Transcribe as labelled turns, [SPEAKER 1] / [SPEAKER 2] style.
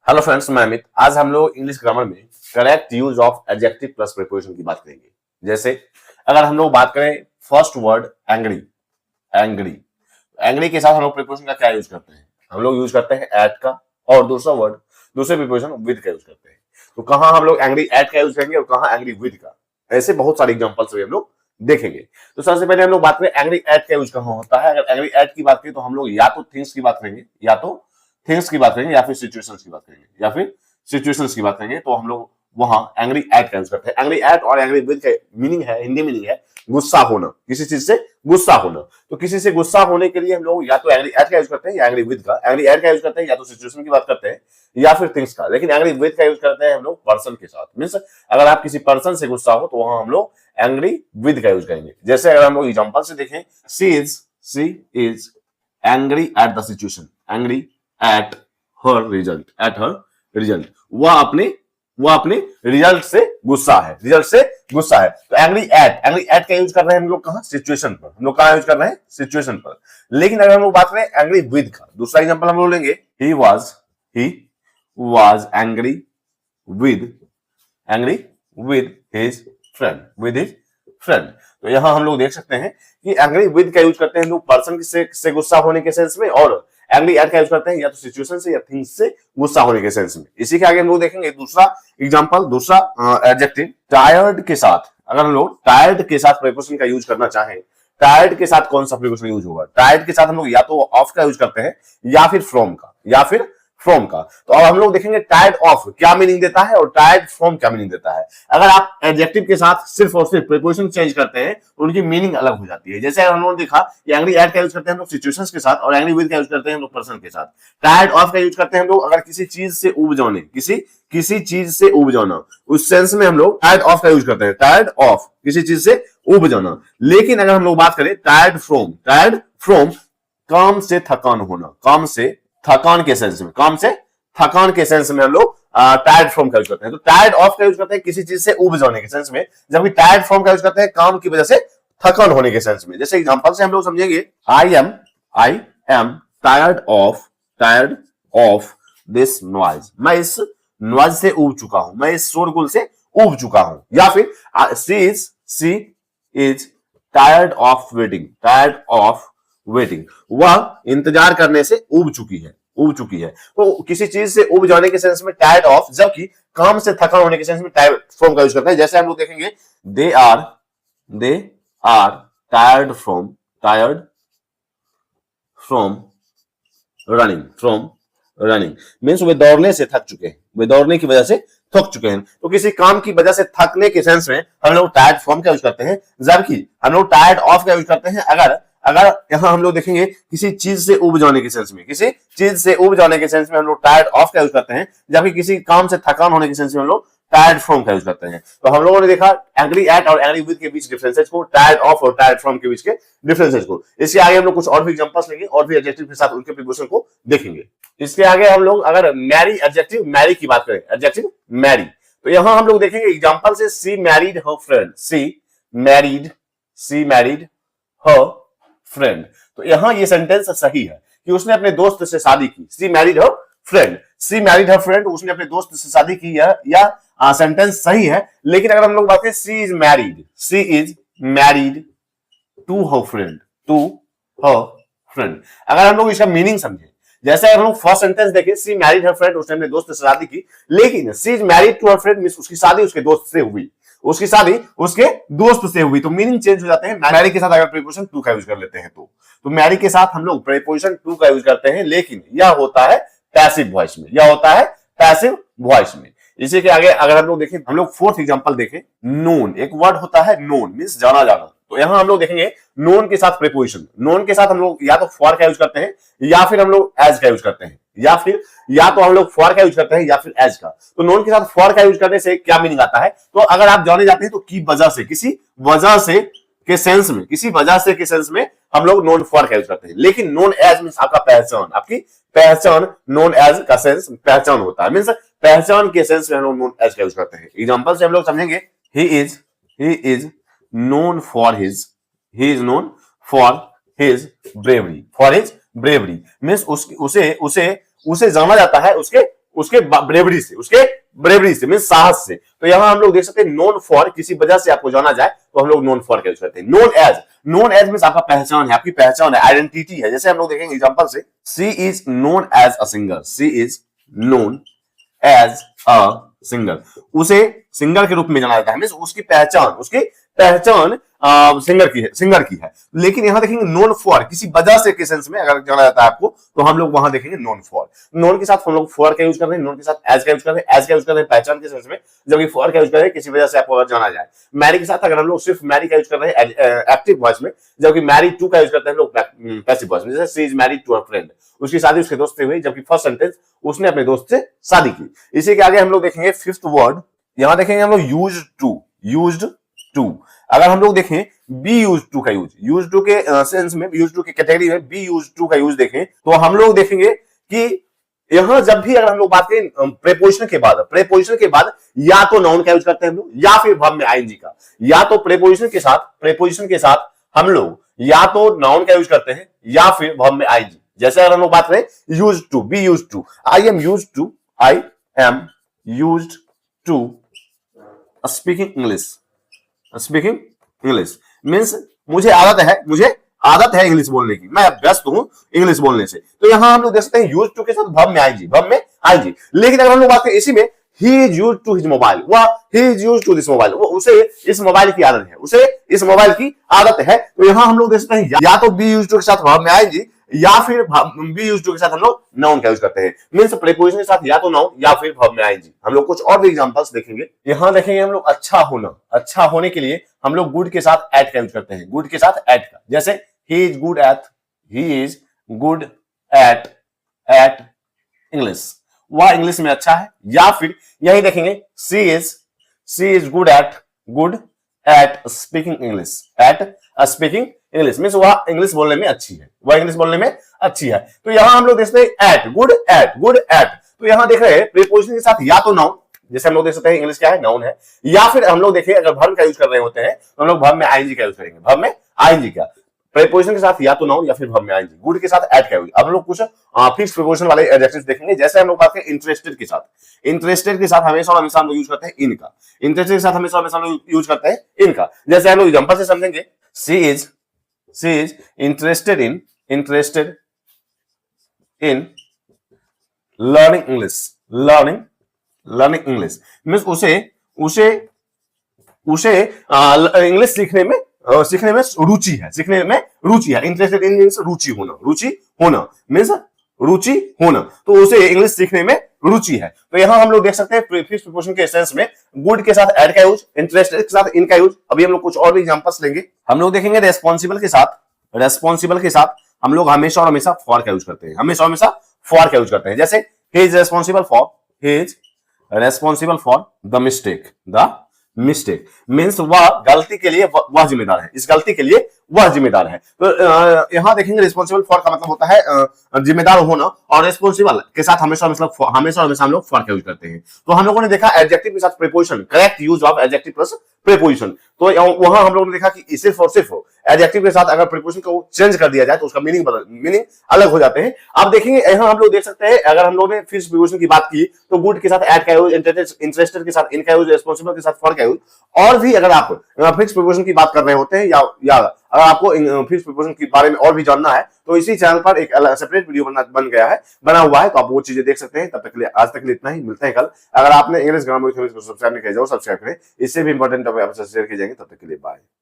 [SPEAKER 1] Hello friends, मैं अमित। आज हम लोग इंग्लिश ग्रामर में correct use of adjective plus preposition की बात करेंगे। जैसे अगर हम लोग बात करें first word angry, angry angry के साथ हम लोग प्रीपोजिशन का क्या यूज करते हैं? हम लोग यूज करते हैं एट का, और दूसरे प्रीपोजिशन विद का यूज करते हैं। तो कहाँ हम लोग एंग्री एट का यूज करेंगे और कहाँ एंग्री विद का, ऐसे बहुत सारे एग्जांपल्स भी हम लोग देखेंगे। तो सबसे पहले हम लोग बात करें एंग्री एट का यूज कहाँ होता है। अगर एंग्री एट की बात करें तो हम लोग या तो थिंग्स की बात करेंगे, या फिर सिचुएशंस की बात करेंगे, तो हम लोग वहां एंग्री एट का यूज करते हैं। एंग्री एट और एंग्री विद का मीनिंग है, हिंदी मीनिंग है गुस्सा होना, किसी चीज से गुस्सा होना। तो किसी से गुस्सा होने के लिए हम लोग या तो एंग्री एट का यूज करते हैं या एंग्री विद का। एंग्री एट का यूज करते हैं या तो सिचुएशन की बात करते हैं या फिर थिंग्स का, लेकिन एंग्री विद का यूज करते हैं हम लोग पर्सन के साथ। मींस अगर आप किसी पर्सन से गुस्सा हो तो वहां हम लोग एंग्री विद का यूज करेंगे। जैसे अगर हम लोग एग्जांपल से देखें, she is angry at the situation, angry at her result. वह अपने रिजल्ट से गुस्सा है, तो एंग्री एट का यूज कर रहे हैं हम लोग कहां? सिचुएशन पर। हम लोग कहां यूज कर रहे हैं? सिचुएशन पर। लेकिन अगर हम लोग बात करें एंग्री विद का, दूसरा एग्जांपल हम लोग लेंगे, he was angry with his friend. तो यहां हम लोग देख सकते हैं कि एंग्री विद का यूज करते हैं हम लोग पर्सन से गुस्सा होने के सेंस में, और एंग्री एट का यूज करते हैं या तो सिचुएशन से या थिंग्स से गुस्सा होने के सेंस में। इसी के आगे हम लोग देखेंगे दूसरा एग्जांपल, दूसरा एडजेक्टिव टायर्ड के साथ। अगर हम लोग टायर्ड के साथ प्रीपोजिशन का यूज करना चाहें, टायर्ड के साथ कौन सा प्रीपोजिशन यूज होगा? टायर्ड के साथ हम लोग या तो ऑफ का यूज करते हैं या फिर फ्रॉम का। तो अब हम लोग देखेंगे टायर्ड ऑफ क्या मीनिंग देता है और टायर्ड फ्रॉम क्या मीनिंग देता है। अगर आप एडजेक्टिव के साथ सिर्फ और सिर्फ प्रीपोजिशन चेंज करते हैं तो उनकी मीनिंग अलग हो जाती है। जैसे हम लोगों ने देखा कि एंग्री एट का यूज करते हैं हम लोग सिचुएशंस के साथ, और एंग्री विद का यूज करते हैं हम लोग पर्सन के साथ। टायर्ड ऑफ का यूज करते हैं हम लोग अगर किसी चीज से ऊब जाने, किसी चीज से ऊब जाना, उस सेंस में हम लोग टायर्ड ऑफ का यूज करते हैं। टायर्ड ऑफ किसी चीज से ऊब जाना। लेकिन अगर हम लोग बात करें टायर्ड फ्रॉम काम से थकान होना, काम से थकान के सेंस में हम लोग टायर्ड फ्रॉम का यूज करते हैं। तो टायर्ड ऑफ का यूज करते हैं किसी चीज से ऊब जाने के सेंस में, जबकि टायर्ड फ्रॉम का यूज करते हैं काम की वजह से थकान होने के सेंस में। जैसे एग्जांपल से हम लोग समझेंगे, I am tired of this noise. मैं इस नॉइज से ऊब चुका हूं, मैं इस शोरगुल से ऊब चुका हूं। या फिर she is tired of waiting, वह इंतजार करने से ऊब चुकी है। तो किसी चीज से ऊब जाने के सेंस में टायर्ड ऑफ, जबकि काम से थकान होने के सेंस में टायर्ड फ्रॉम का यूज करते हैं। जैसे हम लोग देखेंगे, they are tired from running means वे दौड़ने से थक चुके हैं, वे दौड़ने की वजह से थक चुके हैं। तो किसी काम की वजह से थकने के सेंस में हम लोग टायर्ड फ्रॉम का यूज करते हैं, जबकि हम लोग टायर्ड ऑफ का यूज करते हैं अगर यहां हम लोग देखेंगे किसी चीज से ऊब जाने के सेंस में हम लोग टायर्ड ऑफ का यूज करते हैं, जबकि किसी काम से थकान होने के सेंस में हम लोग टायर्ड फ्रॉम का यूज करते हैं। तो हम लोगों ने देखा एंग्री एट और एंग्री विद के बीच डिफरेंसेस को, टायर्ड ऑफ और टायर्ड फ्रॉम के बीच के डिफरेंसेस को। इसके आगे हम लोग कुछ और भी एग्जांपल्स लेंगे और भी एडजेक्टिव के साथ उनके प्रीपोजिशन को देखेंगे। इसके आगे हम लोग अगर मैरी की बात करें, एडजेक्टिव मैरी, तो यहां हम लोग देखेंगे एग्जांपल से, शी मैरिड हर फ्रेंड। तो यहां ये सेंटेंस सही है कि उसने अपने दोस्त से शादी की। शी मैरिड हर फ्रेंड, उसने अपने दोस्त से शादी की, या सेंटेंस सही है। लेकिन अगर हम लोग बात करें she is married to her friend, अगर हम लोग इसका मीनिंग समझे, जैसे अगर हम लोग फर्स्ट सेंटेंस देखें, शी मैरिड हर फ्रेंड, उसने अपने दोस्त से शादी की, लेकिन she is married to her friend means उसकी शादी उसके दोस्त से हुई, तो मीनिंग चेंज हो जाते हैं। मैरी के साथ अगर प्रीपोजिशन टू का यूज कर लेते हैं तो मैरी के साथ हम लोग प्रीपोजिशन टू का यूज करते हैं, लेकिन यह होता है पैसिव वॉइस में। इसी के आगे अगर हम लोग देखें, हम लोग फोर्थ एग्जांपल देखें, नोन, एक वर्ड होता है नोन मींस जाना। तो यहां हम लोग देखेंगे नोन के साथ प्रीपोजिशन, नोन के साथ हम लोग या तो फॉर का यूज करते हैं या फिर हम लोग एज का यूज करते हैं, या तो हम लोग फॉर का यूज करते हैं या फिर एज का। तो नोन के साथ फॉर का यूज करने से क्या मीनिंग आता है? तो अगर आप जाने जाते हैं तो की वजह से, किसी वजह से के सेंस में हम लोग नोन फॉर का यूज करते हैं। लेकिन नोन एज मींस आपका पहचान, आपकी पहचान, नोन एज का सेंस पहचान होता है, मींस पहचान के सेंस में हम लोग नोन एज का यूज करते हैं। एग्जांपल से हम लोग समझेंगे, he is known for his bravery means उसे जाना जाता है उसके उसके ब्रेवरी से, उसके ब्रेवरी से मींस साहस से। तो यहां हम लोग देख सकते हैं नोन फॉर, किसी वजह से आपको जाना जाए तो हम लोग नोन फॉर का यूज करते हैं। नोन एज मींस आपका पहचान है, आपकी पहचान है, आइडेंटिटी है। जैसे हम लोग देखेंगे एग्जांपल से, she is known as a singer, she is known as a singer, उसे सिंगर के रूप में जाना जाता है, मींस उसकी पहचान सिंगर की है। लेकिन यहां देखेंगे नोन फॉर, किसी वजह से के सेंस में अगर जाना जाता है आपको, तो हम लोग वहां देखेंगे नोन फॉर। नोन के साथ हम लोग फॉर का यूज कर रहे हैं, नोन के साथ एज का यूज कर रहे हैं, एज का यूज कर रहे हैं पहचान के सेंस में, जबकि फॉर का यूज कर रहे हैं किसी वजह से आपको अगर जाना जाए। मैरी के साथ अगर हम लोग सिर्फ मैरी का यूज कर रहे हैं एक्टिव वॉइस में, जबकि मैरिड टू का यूज करते हैं हम लोग पैसिव वॉइस में। जैसे she is married to a friend, उसकी शादी उसके दोस्त से हुई, जबकि फर्स्ट सेंटेंस उसने अपने दोस्त से शादी की। इसी के आगे हम लोग देखेंगे फिफ्थ वर्ड, यहां देखेंगे हम लोग यूज्ड टू। अगर हम लोग देखें बी यूज टू का यूज टू के सेंस में, यूज टू के कैटेगरी में बी यूज टू का यूज देखें तो हम लोग देखेंगे कि यहां जब भी अगर हम लोग बात करें प्रेपोजिशन के बाद या तो नाउन का यूज करते हैं हम लोग, या फिर वर्ब में आईएनजी का। या तो प्रेपोजिशन के साथ हम लोग या तो नाउन का यूज करते हैं या फिर वर्ब में आईएनजी। जैसे अगर हम लोग बात करें use to, be use to, I am use to speaking English means मुझे आदत है इंग्लिश बोलने की, मैं व्यस्त हूं इंग्लिश बोलने से। तो यहां हम लोग देख सकते हैं यूज टू के साथ वर्ब में आईएनजी। लेकिन अगर हम लोग बात करें इसी में ही is use to his mobile, he is use to this mobile, उसे इस मोबाइल की आदत है, तो यहां हम लोग देख सकते हैं या तो बी यूज टू के साथ वर्ब में आईएनजी, या फिर बी यूज टू के साथ हम लोग नाउन का यूज करते हैं। मींस प्रीपोजिशन के साथ या तो नाउन या फिर वर्ब में आईएनजी। हम लोग कुछ और भी एग्जांपल्स देखेंगे। यहां देखेंगे हम लोग अच्छा होने के लिए हम लोग गुड के साथ एट का यूज करते हैं, गुड के साथ एट का। जैसे he is good at English, वह इंग्लिश में अच्छा है। या फिर यही देखेंगे she is good at speaking English means वह इंग्लिश बोलने में अच्छी है, तो यहां हम लोग देखते हैं एट, गुड एट। तो यहां देख रहे हैं प्रीपोजिशन के साथ या तो नाउन, जैसे हम लोग देख सकते हैं इंग्लिश क्या है, नाउन है, या फिर हम लोग देखें अगर वर्ब का यूज कर रहे होते हैं तो हम लोग वर्ब में आईएनजी का यूज करेंगे, वर्ब में आईएनजी का। प्रीपोजिशन के साथ या तो नाउन या फिर वर्ब में आईएनजी, गुड के साथ एट का यूज। अब हम लोग कुछ फिक्स प्रीपोजिशन वाले एडजेक्टिव्स देखेंगे। जैसे हम लोग बात करें इंटरेस्टेड के साथ हमेशा और हमेशा हम लोग यूज करते हैं इनका। इंटरेस्टेड के साथ हमेशा हम लोग यूज करते हैं इनका। जैसे हम लोग एग्जांपल से समझेंगे, she is interested in learning English means उसे इंग्लिश सीखने में रुचि है। इंटरेस्टेड इन मींस रुचि होना मींस रुचि होना, तो उसे इंग्लिश सीखने में रुचि है। तो यहां हम लोग देख सकते हैं फिक्स प्रीपोजिशन के सेंस में गुड के साथ एट का यूज, इंटरेस्टेड के साथ इन का यूज। अभी हम लोग कुछ और भी एग्जांपल्स लेंगे। हम लोग देखेंगे रेस्पॉन्सिबल के साथ हम लोग हमेशा और हमेशा फॉर का यूज करते हैं। जैसे he is responsible for the mistake means वह गलती के लिए वह जिम्मेदार है, इस गलती के लिए वह जिम्मेदार है। तो यहां देखेंगे रिस्पॉन्सिबल फॉर का मतलब होता है जिम्मेदार होना, और रिस्पॉन्सिबल के साथ हमेशा हम लोग फॉर का यूज करते हैं। तो हम लोगों ने देखा एडजेक्टिव के साथ preposition, correct use of adjective plus preposition. तो वहां हम लोगों ने देखा कि सिर्फ और सिर्फ एडजेक्टिव के साथ अगर प्रीपोजिशन को चेंज कर दिया जाए तो उसका मीनिंग अलग हो जाते हैं। आप देखेंगे यहां हम लोग देख सकते हैं, अगर हम लोगों ने फिक्स प्रीपोजिशन की बात की तो गुड के साथ एट का यूज, इंटरेस्टेड के साथ इन का यूज, रिस्पॉन्सिबल के साथ फॉर का यूज। और भी अगर आप फिक्स प्रीपोजिशन की बात कर रहे होते हैं या अगर आपको फिक्स प्रीपोजिशन के बारे में और भी जानना है तो इसी चैनल पर एक सेपरेट वीडियो बना हुआ है, तो आप वो चीजें देख सकते हैं। तब तक के लिए आज तक के लिए इतना ही, मिलते हैं कल। अगर आपने इंग्लिश ग्रामर को सब्सक्राइब नहीं किया जाओ, सब्सक्राइब करें, इससे भी इंपॉर्टेंट टॉपिक आपसे शेयर किए जाएंगे। तब तक के लिए बाय।